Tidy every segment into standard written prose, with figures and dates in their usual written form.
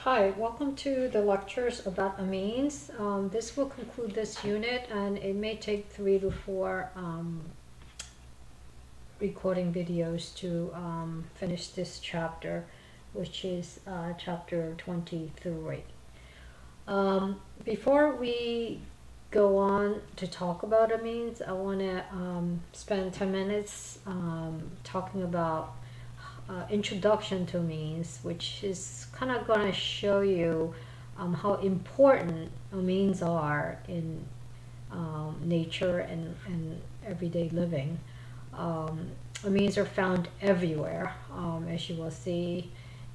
Hi, welcome to the lectures about amines. This will conclude this unit, and it may take 3 to 4 recording videos to finish this chapter, which is chapter 23. Before we go on to talk about amines, I want to spend 10 minutes talking about introduction to amines, which is kind of going to show you how important amines are in nature and everyday living. Amines are found everywhere, as you will see,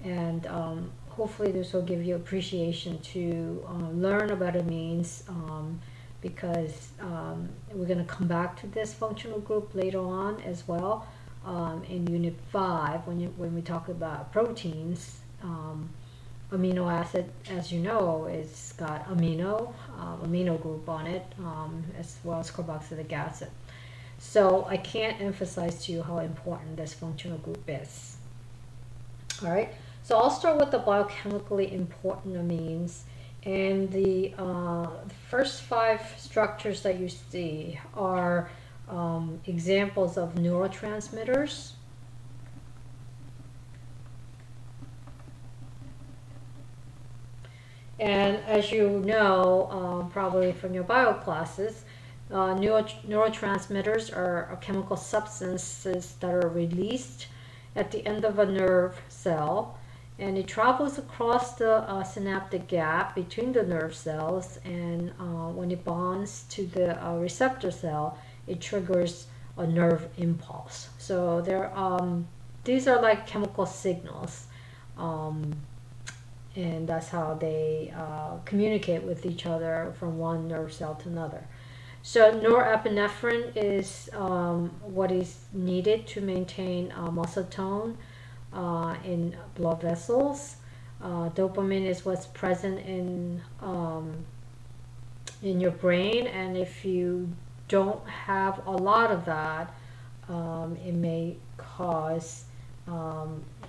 and hopefully this will give you appreciation to learn about amines, because we're going to come back to this functional group later on as well. In Unit 5, when we talk about proteins, amino acid, as you know, is got amino group on it, as well as carboxylic acid. So I can't emphasize to you how important this functional group is. All right, so I'll start with the biochemically important amines, and the first 5 structures that you see are examples of neurotransmitters. And as you know, probably from your bio classes, neurotransmitters are chemical substances that are released at the end of a nerve cell, and it travels across the synaptic gap between the nerve cells, and when it bonds to the receptor cell, it triggers a nerve impulse. So these are like chemical signals, and that's how they communicate with each other from one nerve cell to another. So norepinephrine is what is needed to maintain muscle tone in blood vessels. Dopamine is what's present in your brain, and if you don't have a lot of that, it may cause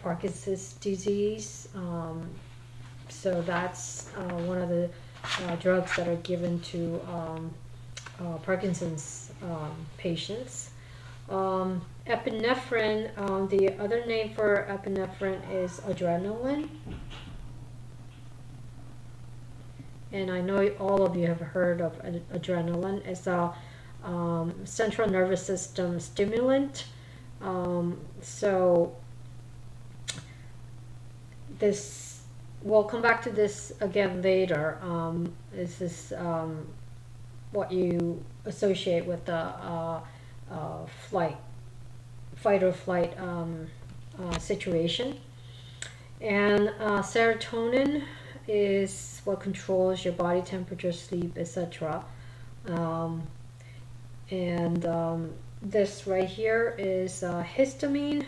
Parkinson's disease. So that's one of the drugs that are given to Parkinson's patients. Epinephrine, the other name for epinephrine is adrenaline. And I know all of you have heard of adrenaline. It's a central nervous system stimulant. So this, we'll come back to this again later. This is what you associate with the fight or flight situation. And serotonin is what controls your body temperature, sleep, etc. This right here is histamine.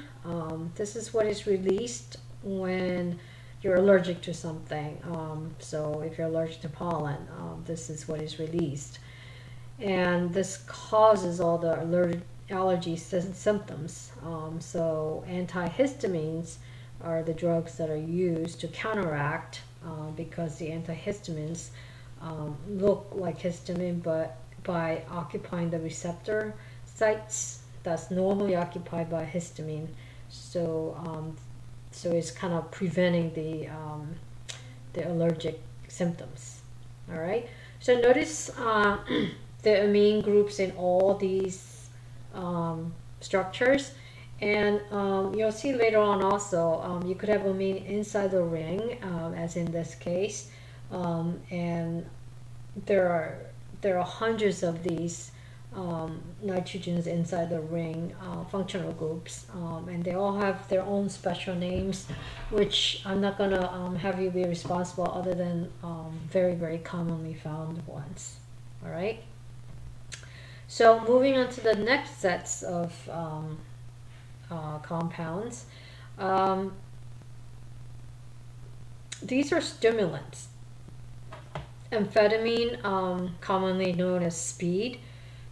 This is what is released when you're allergic to something. So if you're allergic to pollen, this is what is released. And this causes all the allergy symptoms. So antihistamines are the drugs that are used to counteract, because the antihistamines look like histamine, but by occupying the receptor sites that's normally occupied by histamine. So so it's kind of preventing the allergic symptoms. All right. So notice the amine groups in all these structures, and you'll see later on also you could have amine inside the ring, as in this case, and there are hundreds of these nitrogens inside the ring, functional groups, and they all have their own special names, which I'm not going to have you be responsible, other than very, very commonly found ones. All right. So moving on to the next sets of compounds. These are stimulants. Amphetamine, commonly known as speed.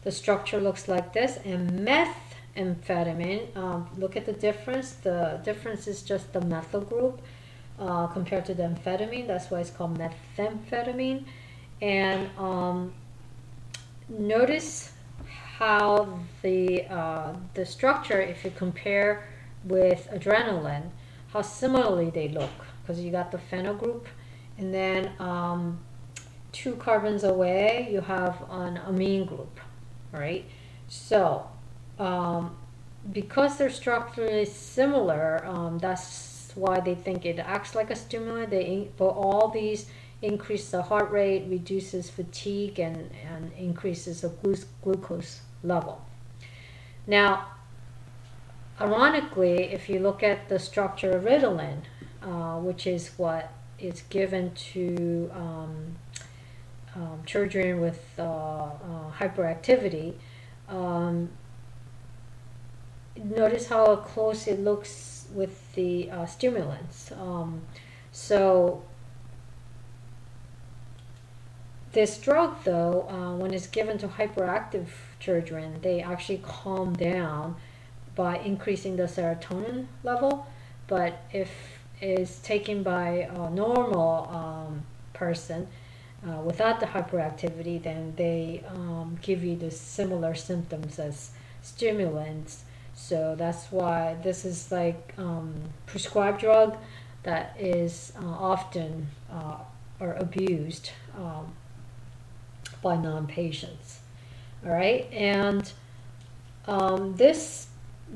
The structure looks like this. And methamphetamine, look at the difference. The difference is just the methyl group. compared to the amphetamine. That's why it's called methamphetamine. And notice how the structure, if you compare with adrenaline, how similarly they look, because you got the phenyl group, and then 2 carbons away you have an amine group, right? So because they're structurally similar, that's why they think it acts like a stimulant. For all these, increase the heart rate, reduces fatigue, and increases the glucose level. Now, ironically, if you look at the structure of Ritalin, which is what is given to children with hyperactivity, notice how close it looks with the stimulants. So this drug, though, when it's given to hyperactive children, they actually calm down by increasing the serotonin level. But if it's taken by a normal person without the hyperactivity, then they give you the similar symptoms as stimulants. So that's why this is like prescribed drug that is often or abused by non-patients. All right, and this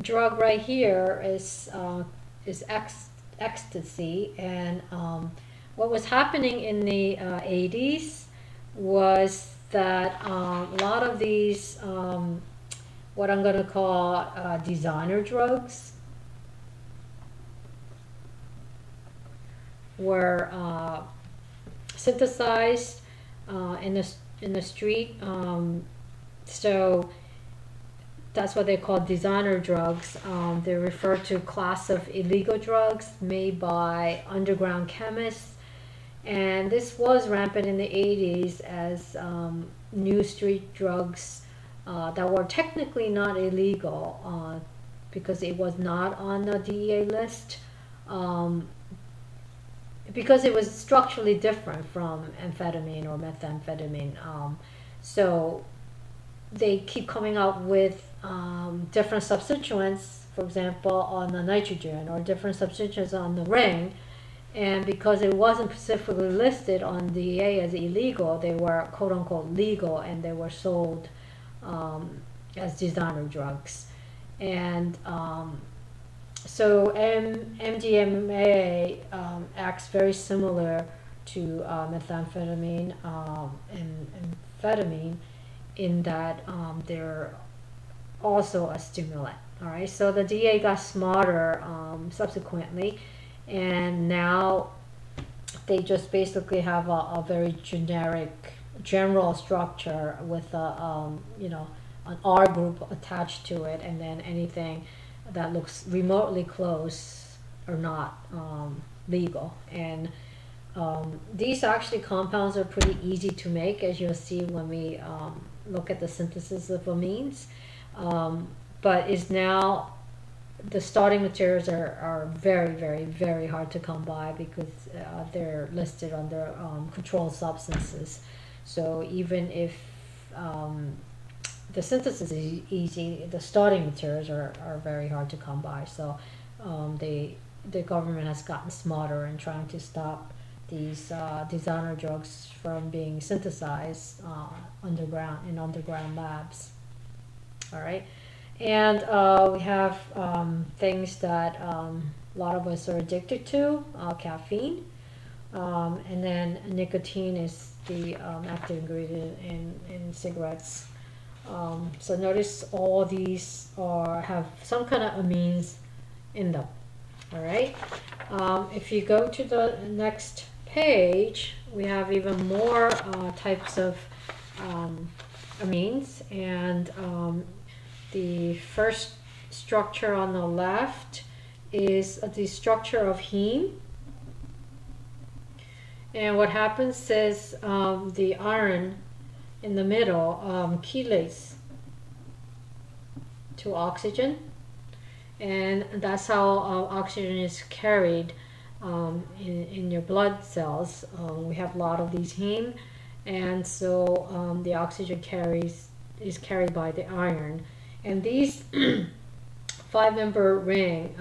drug right here is ecstasy, and what was happening in the 80s was that a lot of these what I'm going to call designer drugs were synthesized in the street. So that's what they call designer drugs. They refer to a class of illegal drugs made by underground chemists. And this was rampant in the 80s as new street drugs that were technically not illegal because it was not on the DEA list. Because it was structurally different from amphetamine or methamphetamine. So they keep coming up with different substituents, for example, on the nitrogen, or different substituents on the ring. And because it wasn't specifically listed on DEA as illegal, they were quote-unquote legal, and they were sold as designer drugs. And so MDMA acts very similar to methamphetamine and amphetamine in that they're also a stimulant. All right, so the DA got smarter subsequently, and now they just basically have a very generic, general structure with a an R group attached to it, and then anything that looks remotely close or not legal. And these actually compounds are pretty easy to make, as you'll see when we look at the synthesis of amines, but is now the starting materials are very, very, very hard to come by because they're listed under controlled substances. So even if the synthesis is easy, the starting materials are very hard to come by. So the government has gotten smarter in trying to stop these designer drugs from being synthesized underground in underground labs. All right, and we have things that a lot of us are addicted to, caffeine, and then nicotine is the active ingredient in cigarettes. So notice all these have some kind of amines in them. All right. If you go to the next page, we have even more types of amines, and the first structure on the left is the structure of heme. And what happens is the iron in the middle chelates to oxygen, and that's how oxygen is carried in your blood cells. We have a lot of these heme, and so the oxygen is carried by the iron. And these five-member ring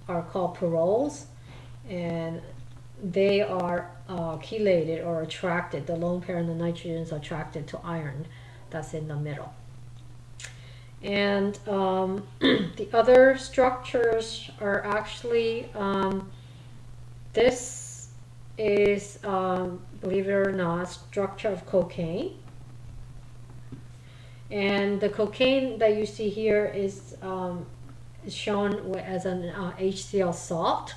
are called paroles, and they are chelated or attracted. The lone pair and the nitrogens are attracted to iron that's in the middle. And the other structures are actually, this is, believe it or not, structure of cocaine. And the cocaine that you see here is shown as an HCl salt.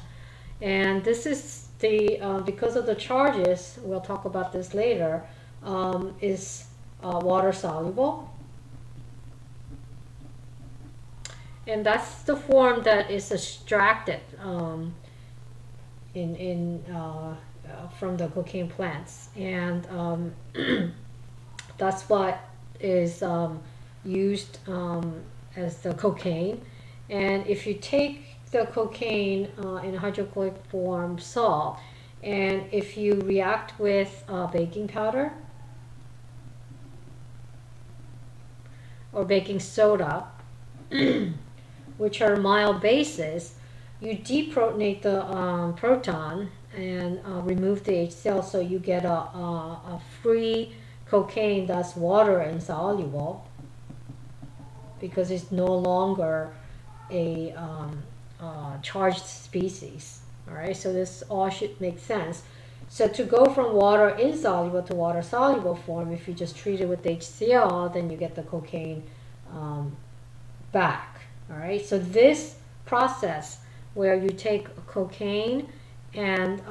And this is the, because of the charges, we'll talk about this later, is water soluble. And that's the form that is extracted from the cocaine plants. And that's what is used as the cocaine. And if you take the cocaine in hydrochloric form salt, and if you react with baking powder or baking soda, which are mild bases, you deprotonate the proton and remove the HCl, so you get a free cocaine that's water insoluble, because it's no longer a charged species. All right, so this all should make sense. So to go from water insoluble to water soluble form, if you just treat it with HCl, then you get the cocaine back. All right, so this process where you take cocaine and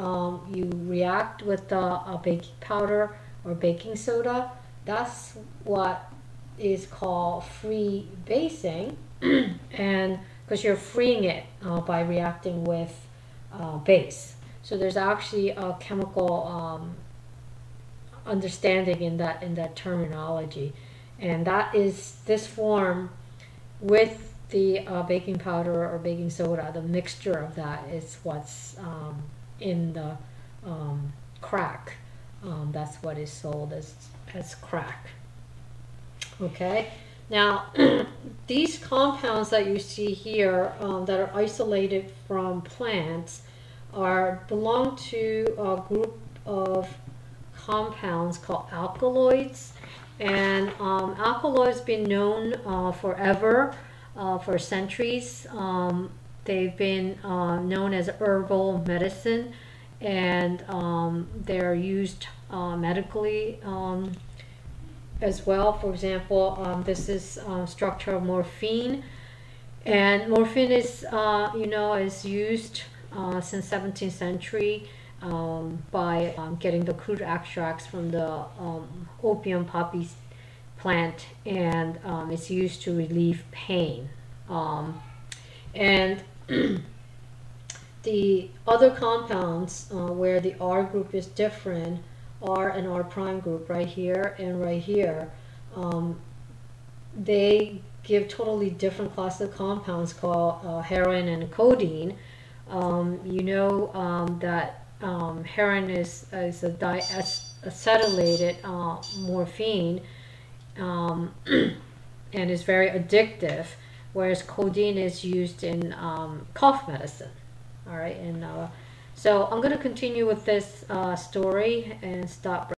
you react with the baking powder or baking soda, that's what is called free basing. And because you're freeing it by reacting with base. So there's actually a chemical understanding in that terminology, and that is this form with the baking powder or baking soda. The mixture of that is what's in the crack. That's what is sold as crack. Okay. Now, these compounds that you see here that are isolated from plants belong to a group of compounds called alkaloids. And alkaloids been known forever, for centuries. They've been known as herbal medicine, and they're used medically as well. For example, this is structure of morphine, and morphine is is used since 17th century by getting the crude extracts from the opium poppy plant, and it's used to relieve pain. And the other compounds where the R group is different, R and R prime group right here and right here, they give totally different classes of compounds called heroin and codeine. That heroin is a diacetylated morphine, and is very addictive, whereas codeine is used in cough medicine. All right, and so I'm going to continue with this story and stop